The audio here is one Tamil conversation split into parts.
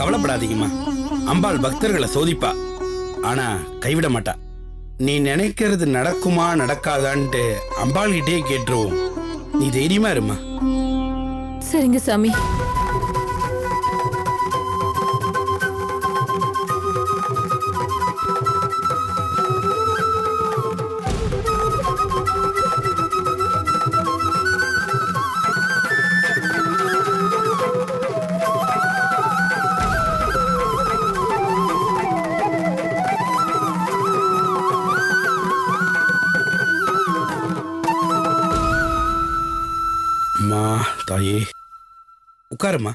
கவலைப்படாதீங்கம்மா. அம்பாள் பக்தர்களை சோதிப்பா, ஆனா கைவிட மாட்டா. நீ நினைக்கிறது நடக்குமா நடக்காதான்ட்டு அம்பாள் கிட்டே கேட்டுருவோம். நீ தைரியமா இருமா. சரிங்க சாமி. அம்மா தாயே, உட்காருமா.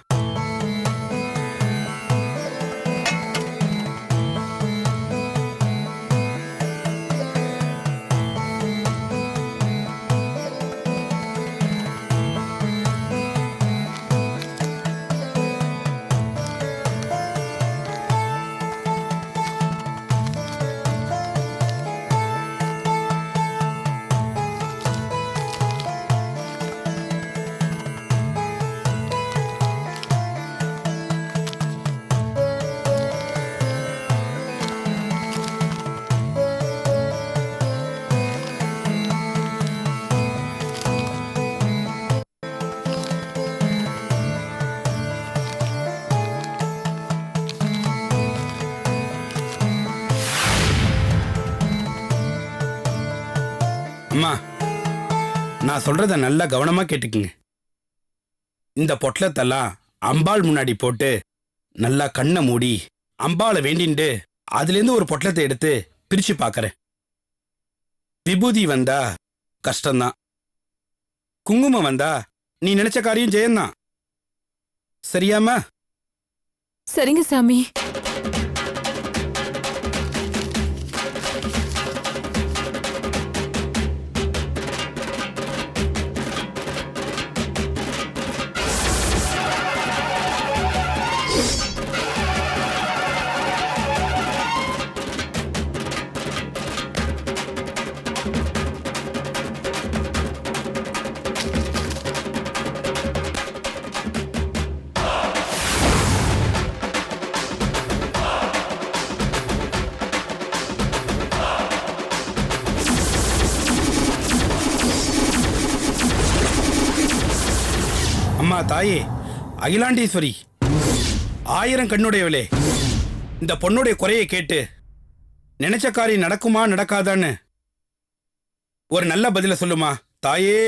அம்மா, நான் சொல்றத நல்லா கவனமா கேட்டுக்குங்க. இந்த பொட்டலத்தெல்லாம் அம்பாள் முன்னாடி போட்டு நல்லா கண்ணை மூடி அம்பாளை வேண்டிண்டு அதுலேருந்து ஒரு பொட்டலத்தை எடுத்து பிரிச்சு பார்க்கறேன். விபூதி வந்தா கஷ்டம்தான், குங்குமம் வந்தா நீ நினைச்ச காரியம் ஜெயந்தான். சரியாமா? சரிங்க சாமி. அம்மா தாயே, அகிலாண்டீஸ்வரி, 1000 கண்ணுடையவளே, இந்த பொண்ணுடைய குறையை கேட்டு நினைச்ச காரியம் நடக்குமா நடக்காதான்னு ஒரு நல்ல பதில சொல்லுமா தாயே.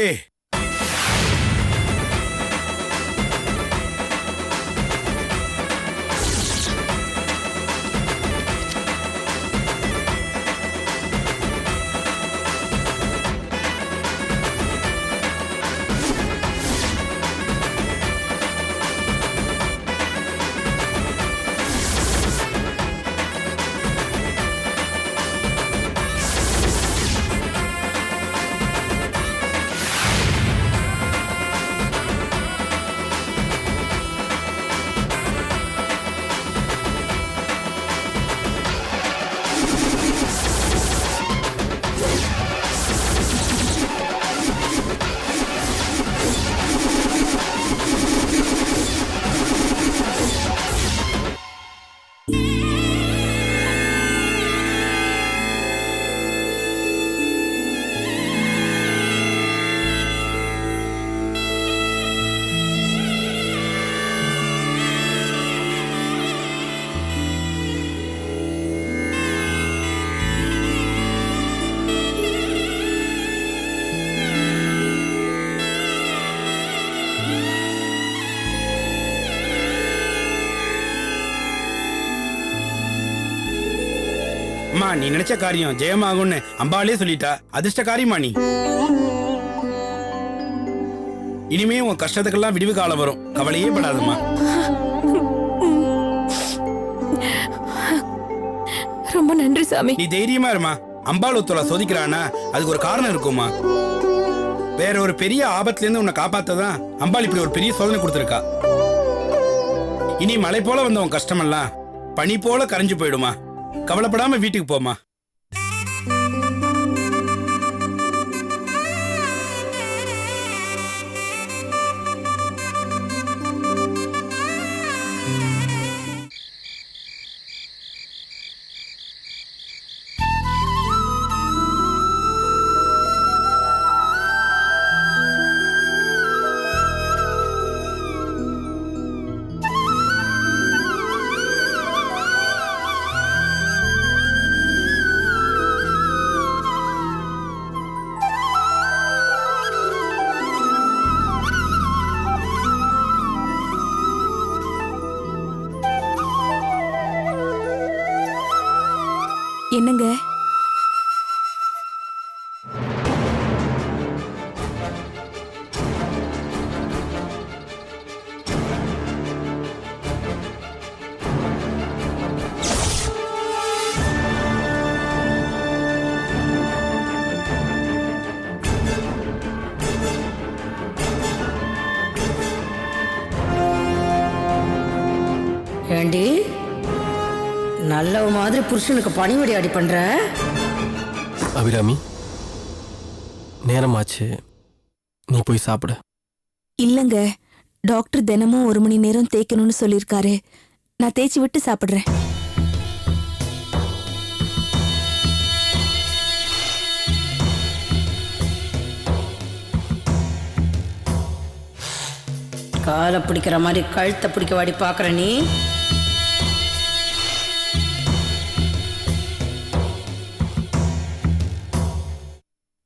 அம்மா, நீ நினைச்ச காரியம் ஜெயமாகும்னு அம்பாலே சொல்லிட்டா. அதிர்ஷ்ட காரியமா நீ. இனிமே உன் கஷ்டத்துக்கெல்லாம் விடிவு காலம் வரும், கவலையே படாதம்மா. ரொம்ப நன்றி சாமி. நீ தைரியமா இருமா. அம்பாள் ஒருத்தர சோதிக்கிறானா அதுக்கு ஒரு காரணம் இருக்குமா. வேற ஒரு பெரிய ஆபத்துல இருந்து உன்னை காப்பாத்ததான் அம்பாள் இப்படி ஒரு பெரிய சோதனை கொடுத்திருக்கா. இனி மலை போல வந்த உன் கஷ்டமெல்லாம் பனி போல கரைஞ்சு போயிடுமா. கவலைப்படாம வீட்டுக்கு போமா. என்னங்க? ஏண்டி நல்ல மாதிரி புருஷனுக்கு பணிவிடை அடி பண்ற? அபிராமி, நேரமாச்சு, நீ போய் சாப்பிடு. இல்லங்க, டாக்டர் தினமும் 1 மணி நேரம் தேய்க்கணும்னு சொல்லியிருக்காரு. நான் தேய்ச்சி விட்டு சாப்பிடுறேன். காலை பிடிக்கிற மாதிரி கழுத்தை பிடிக்க வாடி பாக்குற நீ.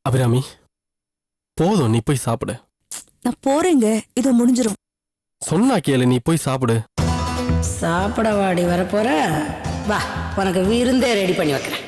அபிராமி, போதும், நீ போய் சாப்பிடு. நான் போறேங்க, இதோ முடிஞ்சிரும். சொன்னா கேளு, நீ போய் சாப்பிடு. சாப்பிட வாடி வரப்போற? வா, உனக்கு விருந்தே ரெடி பண்ணி வைக்கிறேன்.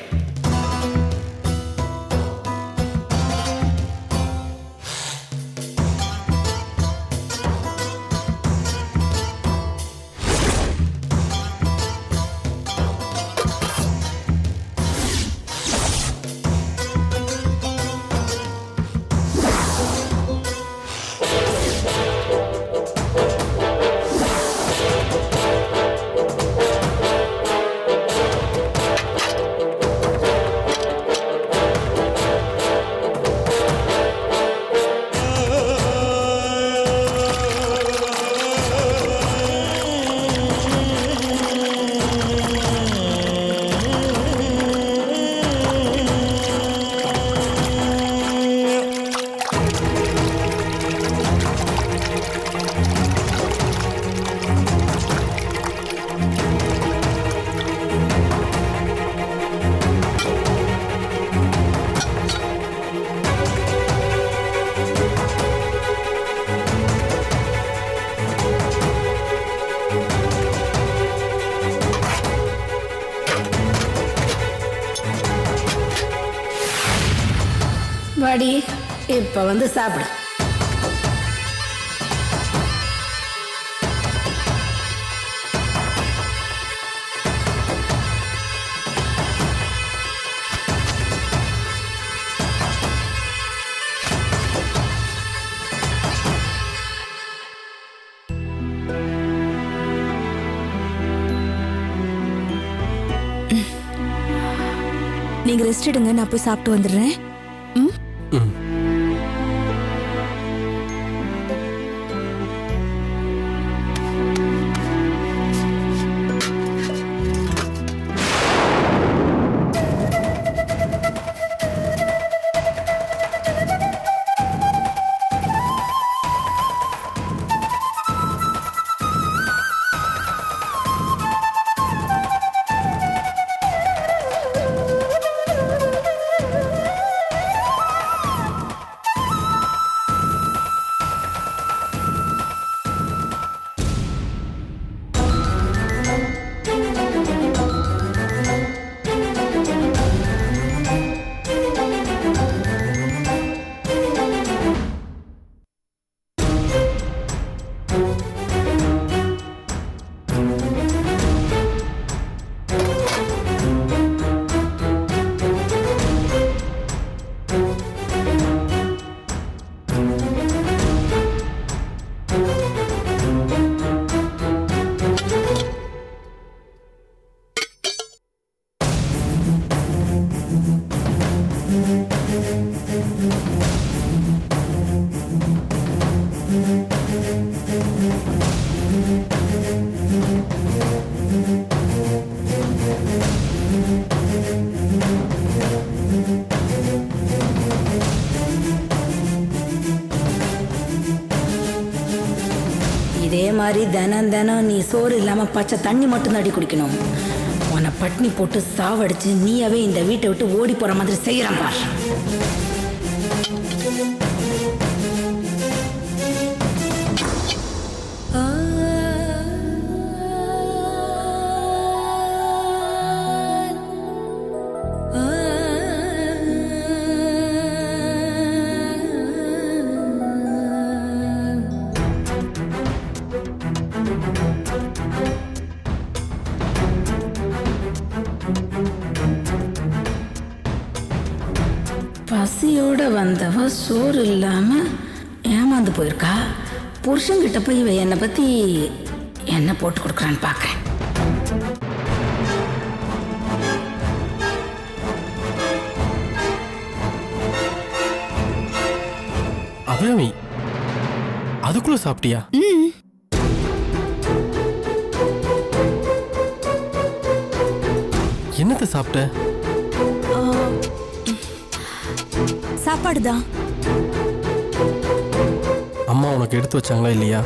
வாடி, இப்ப வந்து சாப்பிடு. நீங்க ரெஸ்ட் எடுங்க, நான் போய் சாப்பிட்டு வந்துடுறேன். ம்? ம். இதே மாதிரி தினம் தினம் நீ சோறு இல்லாம பச்சை தண்ணி மட்டும் தான் குடிக்கணும். உன்னை பட்னி போட்டு சாவடிச்சு நீயாவே இந்த வீட்டை விட்டு ஓடி போற மாதிரி செய்யறான் பார். பசியோட வந்தவ சோறு இல்லாம ஏமாந்து போயிருக்கா. புருஷன்கிட்ட போய் இவ என்னை பத்தி என்ன போட்டு கொடுக்குறான்னு பார்க்கறேன். அபிராமி, அதுக்குள்ள சாப்பிட்டியா? என்னத்த சாப்பிட்ட? சாப்பாடுதான். அம்மா உனக்கு எடுத்து வச்சாங்களா இல்லையா?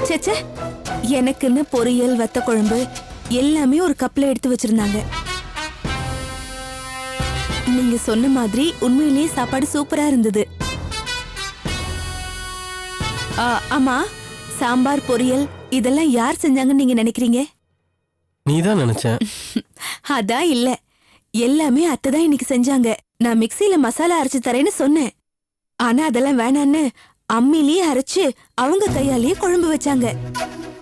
சேச்சே, எனக்குன்னு பொரியல், வத்த குழம்பு எல்லாமே ஒரு கப்ல எடுத்து வச்சிருந்தாங்க. நீங்க சொன்ன மாதிரி உண்மையிலேயே சாப்பாடு சூப்பரா இருந்தது. ஆமா, சாம்பார், பொரியல் இதெல்லாம் யார் செஞ்சாங்கன்னு நீங்க நினைக்கிறீங்க? நீதான் நினைச்சேன். அதான் இல்ல, எல்லாமே அத்தை தான் இன்னைக்கு செஞ்சாங்க. நான் மிக்ஸில மசாலா அரைச்சு தரேன்னு சொன்னேன். ஆனா அதெல்லாம் வேணான்னு அம்மிலேயே அரைச்சு அவங்க கையாலேயே குழம்பு வச்சாங்க.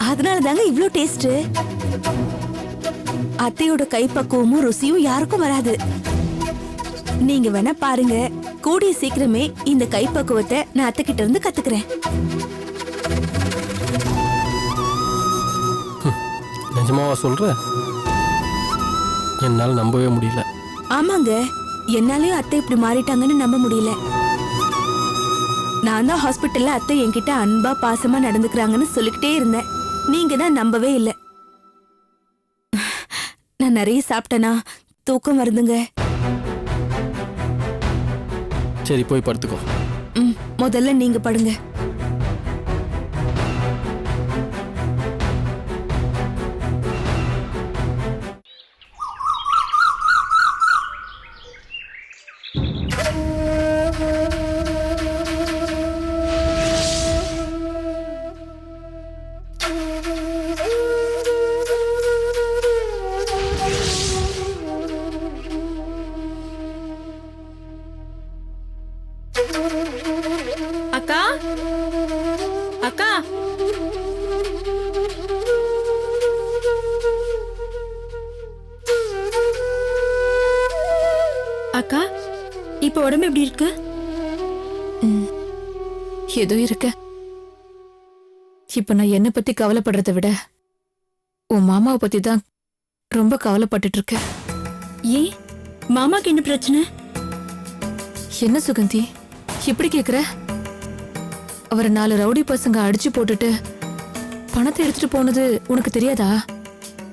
அதனால தாங்க இவ்ளோ டேஸ்ட். அத்தையோட கைப்பக்குவமும் ருசியும் யாருக்கும் வராது. நீங்க வேணா பாருங்க, கூடிய சீக்கிரமே இந்த கைப்பக்குவத்தை நான் அத்தை கிட்ட இருந்து கத்துக்கிறேன். நிஜமாவா சொல்ற? என்னால நம்பவே முடியல. ஆமாங்க, என்னாலயும் அத்தை இப்படி மாறிட்டாங்கன்னு நம்ப முடியல. நான் தான் ஹாஸ்பிட்டல்ல அத்தை என்கிட்ட அன்பா பாசமா நடந்துக்கிறாங்கன்னு சொல்லிக்கிட்டே இருந்தேன். நீங்க தான் நம்பவே இல்லை. நான் நிறைய சாப்பிட்டேனா, தூக்கம் வருதுங்க. சரி, போய் படுத்துக்கோ. முதல்ல நீங்க படுங்க. அக்கா, அக்கா, அக்கா, இப்ப உடம்பு எப்படி இருக்கு? ஏதோ இருக்கு. இப்ப நான் என்ன பத்தி கவலைப்படுறதை விட உன் மாமாவை பத்தி தான் ரொம்ப கவலைப்பட்டுட்டு இருக்கேன். ஏன் மாமாக்கு என்ன பிரச்சனை? என்ன சுகந்தி இப்படி கேக்குற? அவரை 4 ரவுடி பசங்க அடிச்சு போட்டுட்டு பணத்தை எடுத்துட்டு போனது உனக்கு தெரியாதா?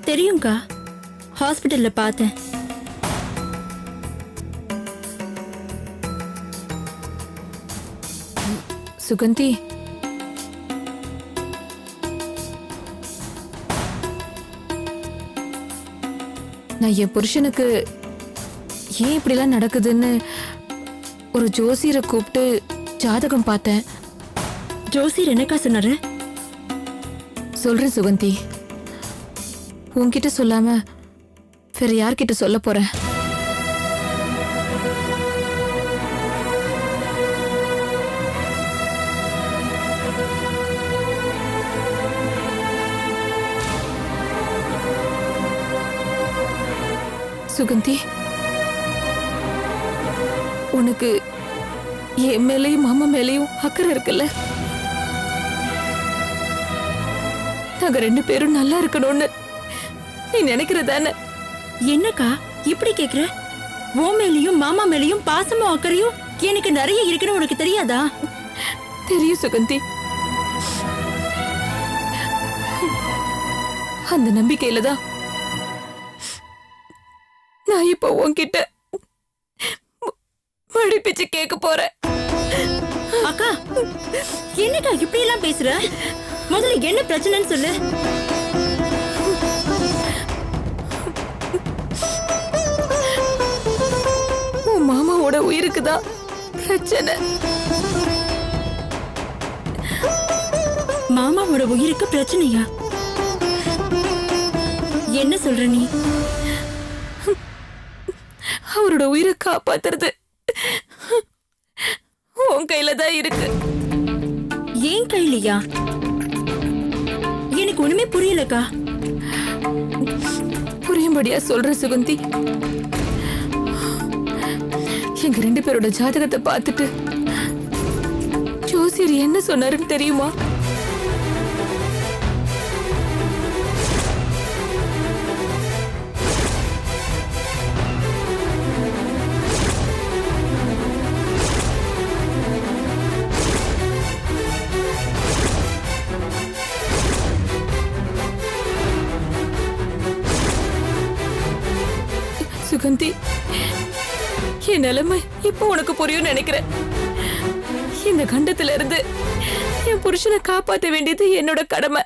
தெரியும்க்கா, ஹாஸ்பிட்டல்ல பார்த்தேன். சுகந்தி, நான் என் புருஷனுக்கு ஏன் இப்படிலாம் நடக்குதுன்னு ஒரு ஜோசியரை கூப்பிட்டு ஜாதகம் பார்த்தேன். ஜோசியர் என்னக்கா சொன்னாரு? சொல்றேன் சுகந்தி, உன்கிட்ட சொல்லாம வேற யார்கிட்ட சொல்ல போறேன்? சுகந்தி, உனக்கு என் மேலையும் மாமா மேலையும் அக்கறை இருக்குல்ல? நாங்க 2 பேரும் நல்லா இருக்கணும்னு நீ நினைக்கிறதானே? என்னக்கா இப்படி கேக்குற? உன் மேலையும் மாமா மேலையும் பாசமும் அக்கறையும் எனக்கு நிறைய இருக்குன்னு உனக்கு தெரியாதா? தெரியும் சுகந்தி. அந்த நம்பிக்கையில தான் நான் இப்போ உன்கிட்ட மடிப்பிச்சு கேட்க போறேன். அக்கா, என்னக்கா இப்படி எல்லாம் பேசுற? முதல்ல என்ன பிரச்சனைன்னு சொல்லு. உன் மாமாவோட உயிருக்கு தான் பிரச்சனை. மாமாவோட உயிருக்கு பிரச்சனையா? என்ன சொல்ற நீ? அவரோட உயிரை காப்பாத்துறது உன் கையில தான் இருக்கு. ஏன் கையிலையா? எனக்கு ஒண்ணுமே புரியலக்கா. புரியும்படியா சொல்ற சுகந்தி. எங்க 2 பேரோட ஜாதகத்தை பார்த்துட்டு ஜோசியர் என்ன சொன்னாருன்னு தெரியுமா? சுகந்தி, என் நிலைமை இப்போ உனக்கு புரியும் நினைக்கிறேன். இந்த கண்டத்துல இருந்து என் புருஷனை காப்பாத்த வேண்டியது என்னோட கடமை.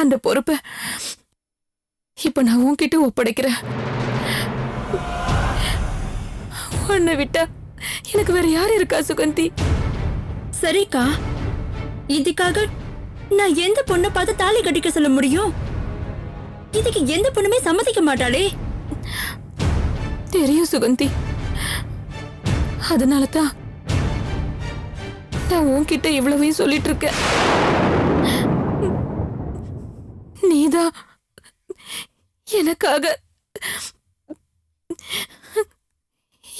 அந்த பொறுப்பை இப்ப நான் உன்கிட்ட ஒப்படைக்கிறேன். உன்னை விட்டா எனக்கு வேற யாரு இருக்கா சுகந்தி? சரிக்கா, இதுக்காக நான் எந்த பொண்ணை பார்த்து தாலி கட்டிக்க சொல்ல முடியும்? இதுக்கு எந்த பொண்ணுமே சம்மதிக்க மாட்டாளே. தெரியும் சுகந்தி, அதனாலதான் நான் உன்கிட்ட இவ்வளவையும் சொல்லிட்டு இருக்கேன். நீதான் எனக்காக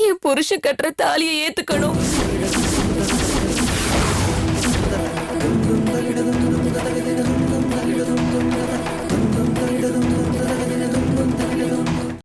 என் புருஷன் கட்டுற தாலியை ஏத்துக்கணும்.